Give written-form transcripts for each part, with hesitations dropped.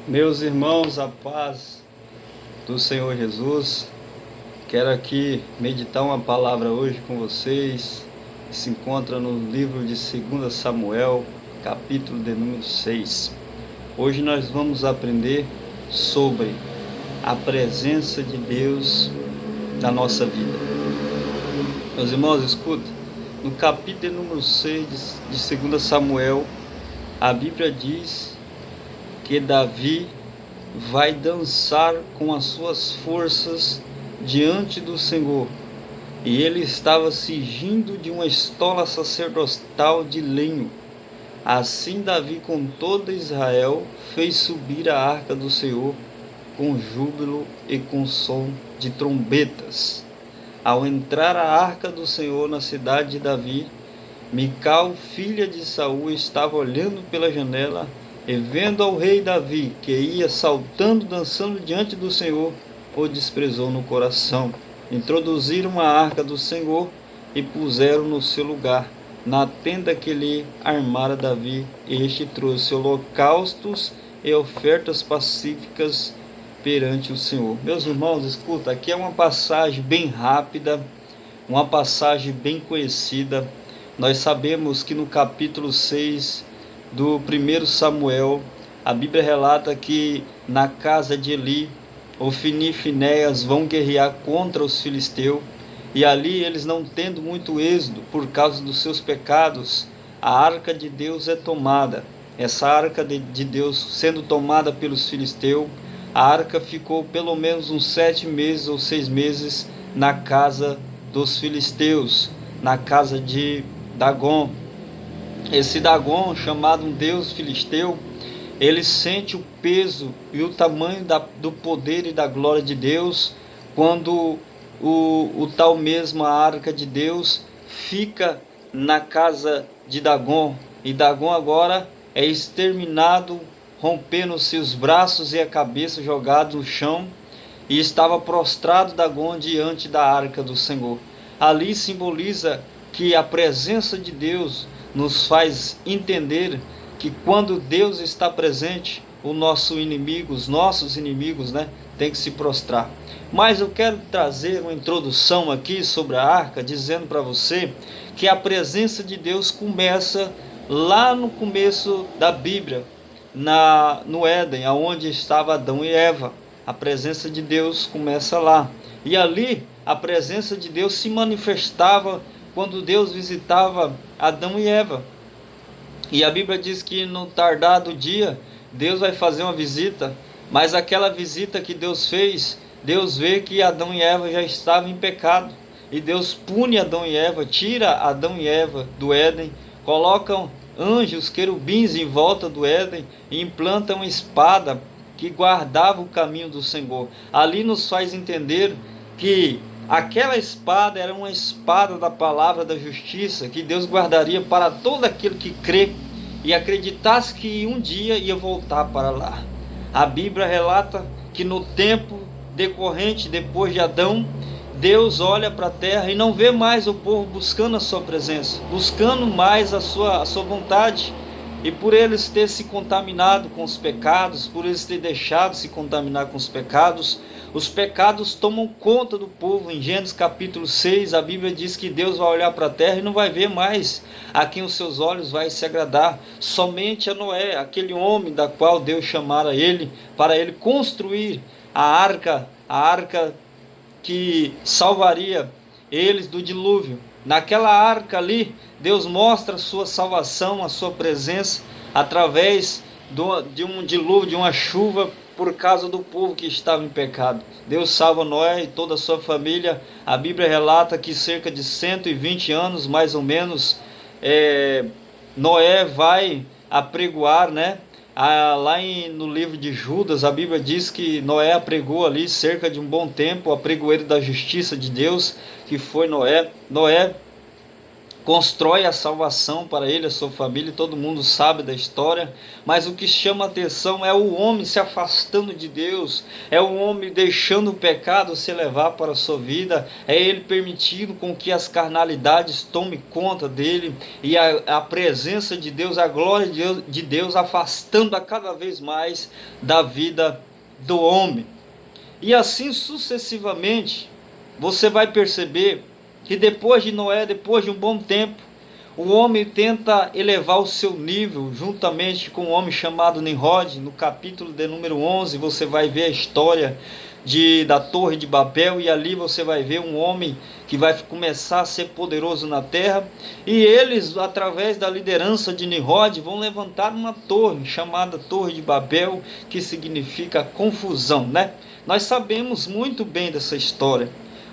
Meus irmãos, a paz do Senhor Jesus. Quero aqui meditar uma palavra hoje com vocês, que se encontra no livro de 2 Samuel, capítulo de número 6. Hoje nós vamos aprender sobre a presença de Deus na nossa vida. Meus irmãos, escuta, no capítulo de número 6 de 2 Samuel, a Bíblia diz que Davi vai dançar com as suas forças diante do Senhor. E ele estava cingindo de uma estola sacerdotal de lenho. Assim Davi com todo Israel fez subir a arca do Senhor com júbilo e com som de trombetas. Ao entrar a arca do Senhor na cidade de Davi, Mical, filha de Saul, estava olhando pela janela e vendo ao rei Davi, que ia saltando, dançando diante do Senhor, o desprezou no coração. Introduziram a arca do Senhor e puseram no seu lugar, na tenda que lhe armara Davi. Este trouxe holocaustos e ofertas pacíficas perante o Senhor. Meus irmãos, escuta, aqui é uma passagem bem rápida, uma passagem bem conhecida. Nós sabemos que no capítulo 6 do 1 Samuel, a Bíblia relata que na casa de Eli, Ofni e Finéias vão guerrear contra os filisteus, e ali eles não tendo muito êxito por causa dos seus pecados, a arca de Deus é tomada. Essa arca de Deus sendo tomada pelos filisteus, a arca ficou pelo menos uns 7 meses ou 6 meses na casa dos filisteus, na casa de Dagon. Esse Dagon, chamado um deus filisteu, ele sente o peso e o tamanho do poder e da glória de Deus quando o tal mesmo a arca de Deus fica na casa de Dagon. E Dagon agora é exterminado, rompendo seus braços e a cabeça jogado no chão, e estava prostrado Dagon diante da arca do Senhor. Ali simboliza que a presença de Deus nos faz entender que quando Deus está presente, os nossos inimigos, tem que se prostrar. Mas eu quero trazer uma introdução aqui sobre a arca, dizendo para você que a presença de Deus começa lá no começo da Bíblia, no Éden, aonde estava Adão e Eva. A presença de Deus começa lá. E ali a presença de Deus se manifestava quando Deus visitava Adão e Eva. E a Bíblia diz que no tardado dia, Deus vai fazer uma visita, mas aquela visita que Deus fez, Deus vê que Adão e Eva já estavam em pecado. E Deus pune Adão e Eva, tira Adão e Eva do Éden, colocam anjos, querubins em volta do Éden e implantam uma espada que guardava o caminho do Senhor. Ali nos faz entender que aquela espada era uma espada da palavra da justiça, que Deus guardaria para todo aquele que crê e acreditasse que um dia ia voltar para lá. A Bíblia relata que no tempo decorrente, depois de Adão, Deus olha para a terra e não vê mais o povo buscando a sua presença, buscando mais a sua vontade. E por eles ter se contaminado com os pecados, por eles ter deixado se contaminar com os pecados tomam conta do povo. Em Gênesis capítulo 6, a Bíblia diz que Deus vai olhar para a terra e não vai ver mais a quem os seus olhos vai se agradar, somente a Noé, aquele homem da qual Deus chamara ele, para ele construir a arca que salvaria eles do dilúvio. Naquela arca ali, Deus mostra a sua salvação, a sua presença, através de um dilúvio, de uma chuva, por causa do povo que estava em pecado. Deus salva Noé e toda a sua família. A Bíblia relata que cerca de 120 anos, mais ou menos, Noé vai apregoar, lá no livro de Judas, a Bíblia diz que Noé apregou ali cerca de um bom tempo, o apregoeiro da justiça de Deus, que foi Noé. Noé constrói a salvação para ele, a sua família, e todo mundo sabe da história. Mas o que chama a atenção é o homem se afastando de Deus, é o homem deixando o pecado se levar para a sua vida, é ele permitindo com que as carnalidades tomem conta dele, e a presença de Deus, a glória de Deus afastando a cada vez mais da vida do homem. E assim sucessivamente, você vai perceber que depois de Noé, depois de um bom tempo, o homem tenta elevar o seu nível, juntamente com um homem chamado Nimrod. No capítulo de número 11, você vai ver a história da Torre de Babel, e ali você vai ver um homem que vai começar a ser poderoso na terra, e eles, através da liderança de Nimrod, vão levantar uma torre, chamada Torre de Babel, que significa confusão, né? Nós sabemos muito bem dessa história.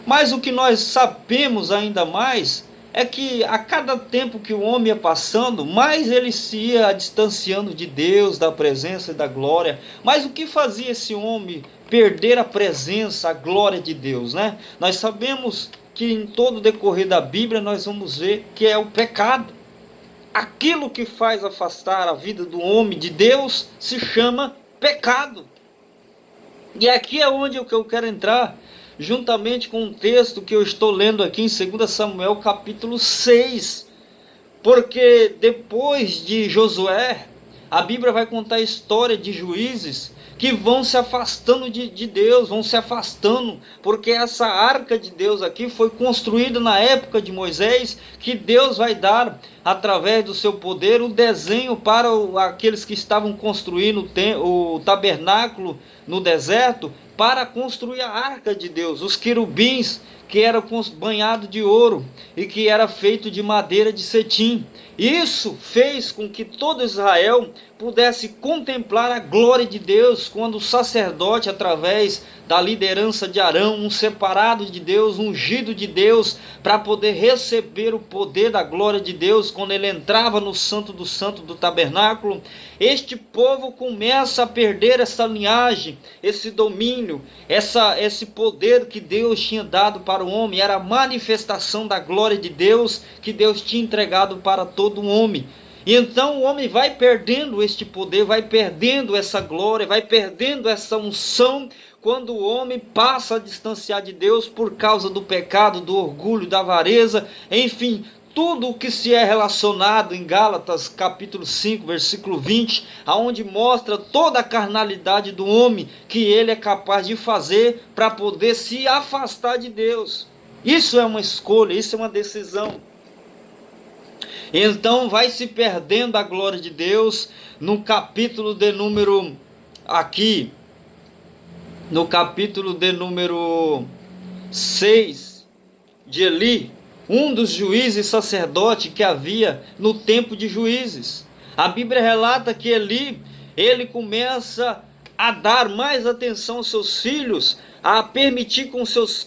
Mas o que nós sabemos ainda mais é que a cada tempo que o homem ia passando, mais ele se ia distanciando de Deus, da presença e da glória. Mas o que fazia esse homem perder a presença, a glória de Deus, né? Nós sabemos que em todo o decorrer da Bíblia nós vamos ver que é o pecado. Aquilo que faz afastar a vida do homem de Deus se chama pecado. E aqui é onde eu quero entrar, juntamente com um texto que eu estou lendo aqui em 2 Samuel capítulo 6, porque depois de Josué, a Bíblia vai contar a história de juízes que vão se afastando de Deus, vão se afastando, porque essa arca de Deus aqui foi construída na época de Moisés, que Deus vai dar, através do seu poder, o desenho para aqueles que estavam construindo o tabernáculo no deserto, para construir a arca de Deus, os querubins que eram banhados de ouro e que era feito de madeira de cetim. Isso fez com que todo Israel pudesse contemplar a glória de Deus, quando o sacerdote, através da liderança de Arão, um separado de Deus, ungido de Deus, para poder receber o poder da glória de Deus, quando ele entrava no santo do tabernáculo, este povo começa a perder essa linhagem, esse domínio, esse poder que Deus tinha dado para o homem. Era a manifestação da glória de Deus que Deus tinha entregado para todo homem. E então o homem vai perdendo este poder, vai perdendo essa glória, vai perdendo essa unção, quando o homem passa a distanciar de Deus por causa do pecado, do orgulho, da avareza, enfim, tudo o que se é relacionado em Gálatas capítulo 5, versículo 20, aonde mostra toda a carnalidade do homem que ele é capaz de fazer para poder se afastar de Deus. Isso é uma escolha, isso é uma decisão. Então vai se perdendo a glória de Deus. No capítulo de número aqui, no capítulo de número 6 de Eli, um dos juízes sacerdotes que havia no tempo de juízes. A Bíblia relata que Eli, ele começa a dar mais atenção aos seus filhos, a permitir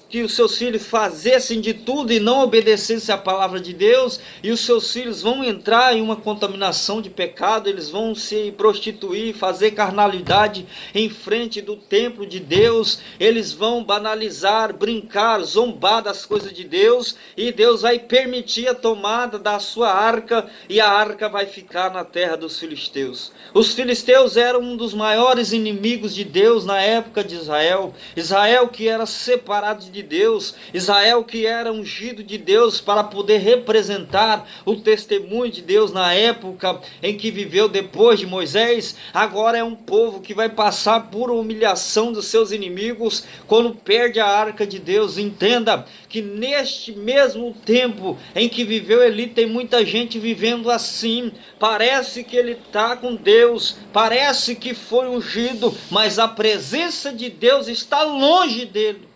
que os seus filhos fazessem de tudo e não obedecessem à palavra de Deus, e os seus filhos vão entrar em uma contaminação de pecado, eles vão se prostituir, fazer carnalidade em frente do templo de Deus, eles vão banalizar, brincar, zombar das coisas de Deus, e Deus vai permitir a tomada da sua arca, e a arca vai ficar na terra dos filisteus. Os filisteus eram um dos maiores inimigos de Deus na época de Israel. Israel que era separado de Deus, Israel que era ungido de Deus para poder representar o testemunho de Deus na época em que viveu depois de Moisés, agora é um povo que vai passar por humilhação dos seus inimigos quando perde a arca de Deus. Entenda que neste mesmo tempo em que viveu Eli, tem muita gente vivendo assim. Parece que ele está com Deus, parece que foi ungido, mas a presença de Deus está longe dele.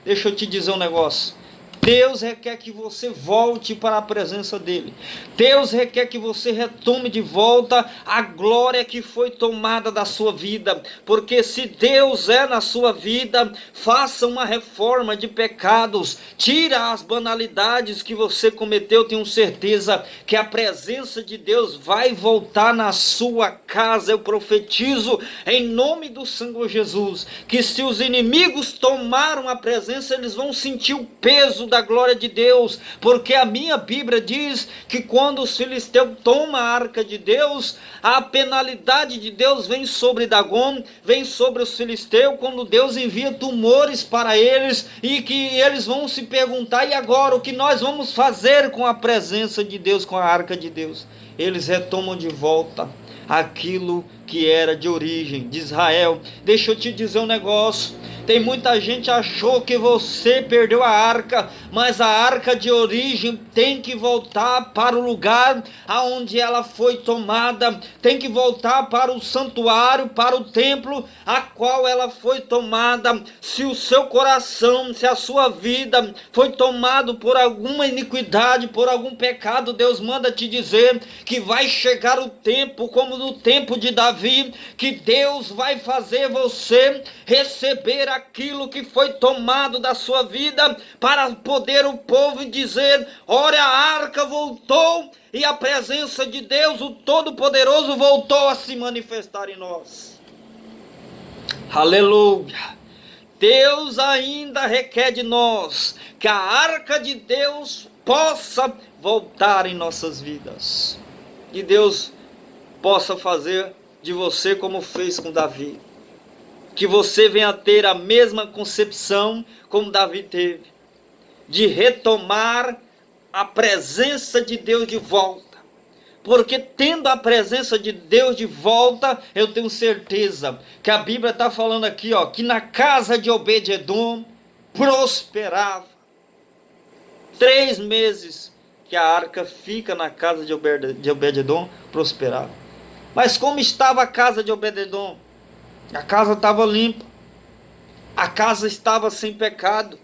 Deixa eu te dizer um negócio. Deus requer que você volte para a presença dele. Deus requer que você retome de volta a glória que foi tomada da sua vida. Porque se Deus é na sua vida, faça uma reforma de pecados. Tira as banalidades que você cometeu. Tenho certeza que a presença de Deus vai voltar na sua casa. Eu profetizo em nome do Senhor Jesus, que se os inimigos tomaram a presença, eles vão sentir o peso da da glória de Deus, porque a minha Bíblia diz que quando os filisteus tomam a arca de Deus, a penalidade de Deus vem sobre Dagon, vem sobre os filisteus, quando Deus envia tumores para eles, e que eles vão se perguntar: e agora, o que nós vamos fazer com a presença de Deus, com a arca de Deus? Eles retomam de volta aquilo que era de origem de Israel. Deixa eu te dizer um negócio: tem muita gente que achou que você perdeu a arca, mas a arca de origem tem que voltar para o lugar aonde ela foi tomada, tem que voltar para o santuário, para o templo a qual ela foi tomada. Se o seu coração, se a sua vida foi tomado por alguma iniquidade, por algum pecado, Deus manda te dizer que vai chegar o tempo, como no tempo de Davi, que Deus vai fazer você receber aquilo que foi tomado da sua vida, para poder o povo dizer: olha, a arca voltou, e a presença de Deus, o Todo-Poderoso, voltou a se manifestar em nós. Aleluia! Deus ainda requer de nós que a arca de Deus possa voltar em nossas vidas, que Deus possa fazer de você como fez com Davi, que você venha ter a mesma concepção como Davi teve, de retomar a presença de Deus de volta. Porque tendo a presença de Deus de volta, eu tenho certeza que a Bíblia está falando aqui, ó, que na casa de Obed-edom prosperava. 3 meses que a arca fica na casa de Obed-edom, prosperava. Mas como estava a casa de Obed-edom? A casa estava limpa, a casa estava sem pecado,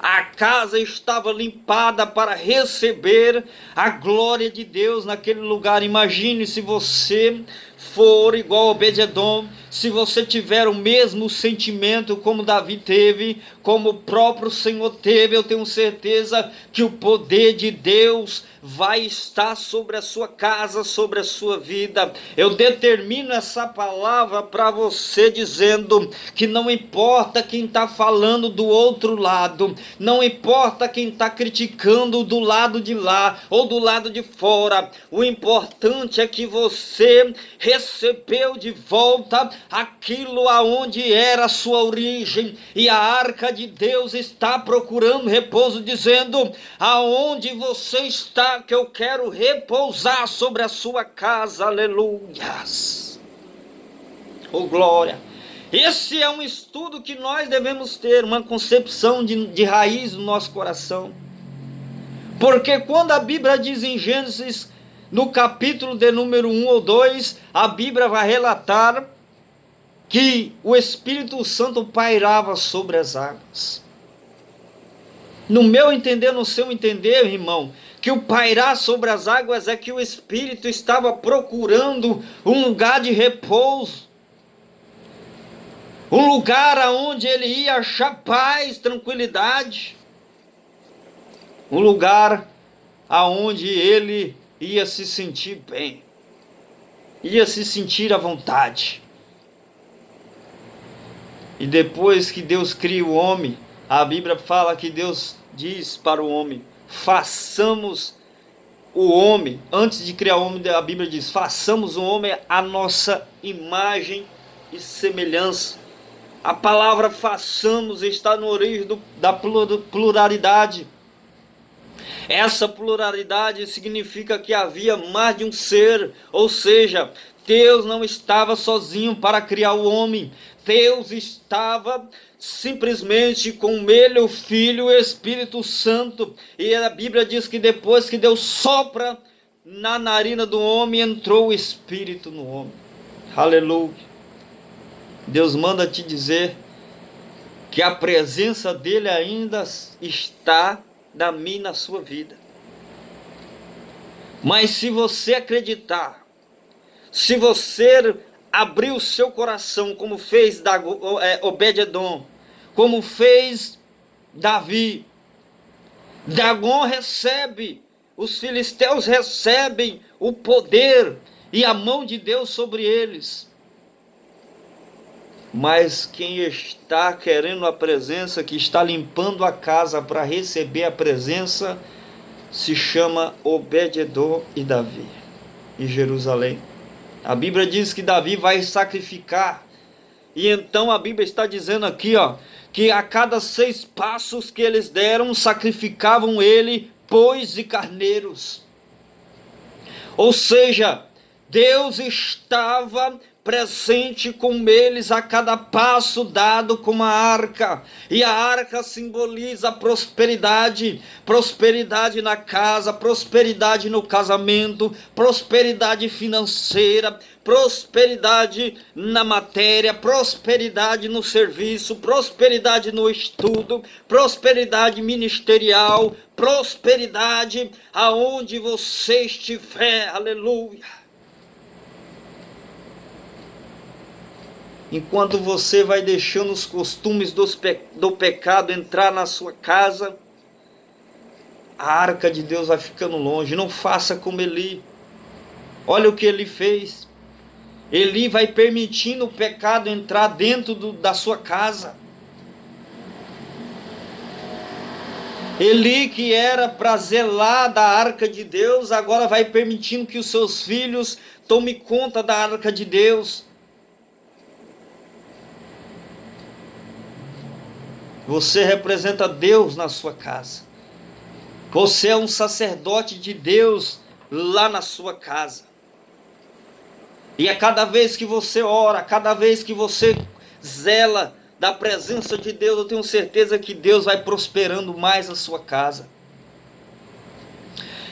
a casa estava limpada para receber a glória de Deus naquele lugar. Imagine se você for igual a Obed-edom, se você tiver o mesmo sentimento como Davi teve, como o próprio Senhor teve, eu tenho certeza que o poder de Deus vai estar sobre a sua casa, sobre a sua vida. Eu determino essa palavra para você, dizendo que não importa quem está falando do outro lado, não importa quem está criticando do lado de lá ou do lado de fora, o importante é que você recebeu de volta aquilo aonde era a sua origem, e a arca de Deus está procurando repouso, dizendo: aonde você está, que eu quero repousar sobre a sua casa. Aleluias, oh glória. Esse é um estudo que nós devemos ter, uma concepção de raiz no nosso coração, porque quando a Bíblia diz em Gênesis, no capítulo de número 1 ou 2, a Bíblia vai relatar que o Espírito Santo pairava sobre as águas. No meu entender, no seu entender, irmão, que o pairar sobre as águas é que o Espírito estava procurando um lugar de repouso, um lugar aonde ele ia achar paz, tranquilidade, um lugar aonde ele ia se sentir bem, ia se sentir à vontade. E depois que Deus cria o homem, a Bíblia fala que Deus diz para o homem: façamos o homem. Antes de criar o homem, a Bíblia diz: façamos o homem à nossa imagem e semelhança. A palavra façamos está na origem da pluralidade. Essa pluralidade significa que havia mais de um ser, ou seja, Deus não estava sozinho para criar o homem. Deus estava simplesmente com ele, o Filho e o Espírito Santo. E a Bíblia diz que depois que Deus sopra na narina do homem, entrou o Espírito no homem. Aleluia. Deus manda te dizer que a presença dele ainda está na minha, na sua vida. Mas se você acreditar, se você abrir o seu coração, como fez Obed-edom, como fez Davi, Dagon recebe, os filisteus recebem o poder e a mão de Deus sobre eles. Mas quem está querendo a presença, que está limpando a casa para receber a presença, se chama Obed-edom e Davi, em Jerusalém. A Bíblia diz que Davi vai sacrificar. E então a Bíblia está dizendo aqui, que a cada 6 passos que eles deram, sacrificavam ele bois e carneiros. Ou seja, Deus estava presente com eles a cada passo dado com a arca. E a arca simboliza prosperidade, prosperidade na casa, prosperidade no casamento, prosperidade financeira, prosperidade na matéria, prosperidade no serviço, prosperidade no estudo, prosperidade ministerial, prosperidade aonde você estiver. Aleluia. Enquanto você vai deixando os costumes do pecado entrar na sua casa, a arca de Deus vai ficando longe. Não faça como Eli. Olha o que ele fez. Eli vai permitindo o pecado entrar dentro da sua casa. Eli, que era para zelar da arca de Deus, agora vai permitindo que os seus filhos tomem conta da arca de Deus. Você representa Deus na sua casa. Você é um sacerdote de Deus lá na sua casa. E a cada vez que você ora, cada vez que você zela da presença de Deus, eu tenho certeza que Deus vai prosperando mais a sua casa.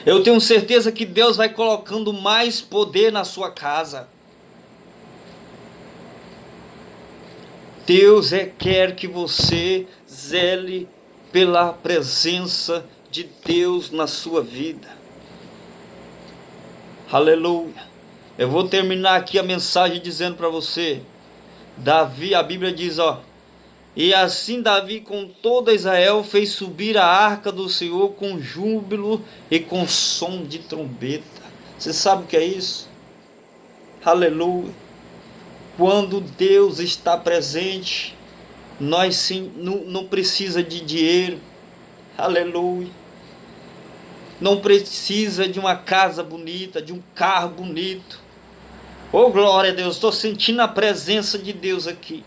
Eu tenho certeza que Deus vai colocando mais poder na sua casa. Deus quer que você zele pela presença de Deus na sua vida. Aleluia. Eu vou terminar aqui a mensagem dizendo para você. Davi, a Bíblia diz, e assim Davi com toda Israel fez subir a arca do Senhor com júbilo e com som de trombeta. Você sabe o que é isso? Aleluia. Quando Deus está presente, nós sim, não precisa de dinheiro. Aleluia. Não precisa de uma casa bonita, de um carro bonito. Oh, glória a Deus, estou sentindo a presença de Deus aqui.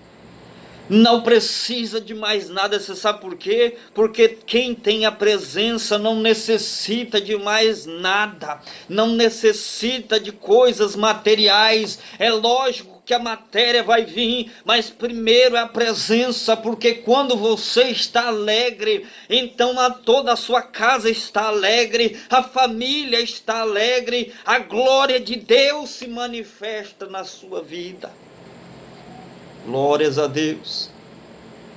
Não precisa de mais nada, você sabe por quê? Porque quem tem a presença não necessita de mais nada, não necessita de coisas materiais. É lógico que a matéria vai vir, mas primeiro é a presença, porque quando você está alegre, então toda a sua casa está alegre, a família está alegre, a glória de Deus se manifesta na sua vida. Glórias a Deus.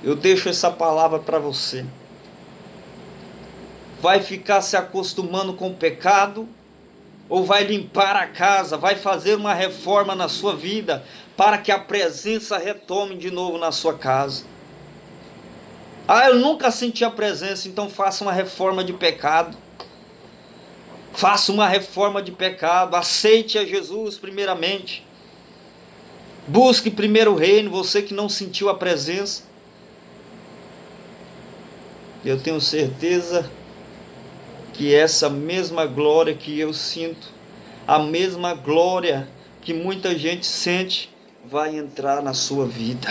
Eu deixo essa palavra para você. Vai ficar se acostumando com o pecado? Ou vai limpar a casa? Vai fazer uma reforma na sua vida para que a presença retome de novo na sua casa? Eu nunca senti a presença, então faça uma reforma de pecado. Faça uma reforma de pecado. Aceite a Jesus primeiramente. Busque primeiro o reino, você que não sentiu a presença. Eu tenho certeza que essa mesma glória que eu sinto, a mesma glória que muita gente sente, vai entrar na sua vida.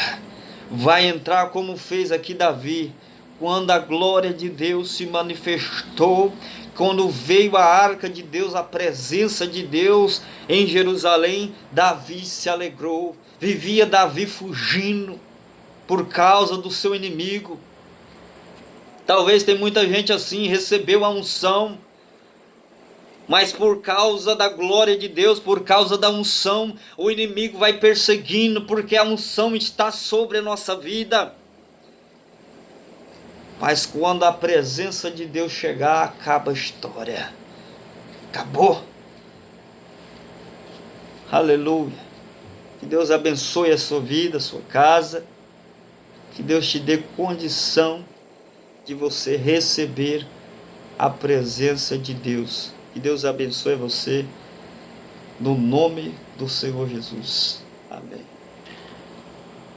Vai entrar como fez aqui Davi, quando a glória de Deus se manifestou, quando veio a arca de Deus, a presença de Deus em Jerusalém, Davi se alegrou. Vivia Davi fugindo por causa do seu inimigo. Talvez tem muita gente assim, recebeu a unção, mas por causa da glória de Deus, por causa da unção, o inimigo vai perseguindo, porque a unção está sobre a nossa vida. Mas quando a presença de Deus chegar, acaba a história. Acabou. Aleluia. Que Deus abençoe a sua vida, a sua casa. Que Deus te dê condição de você receber a presença de Deus. Que Deus abençoe você, no nome do Senhor Jesus. Amém.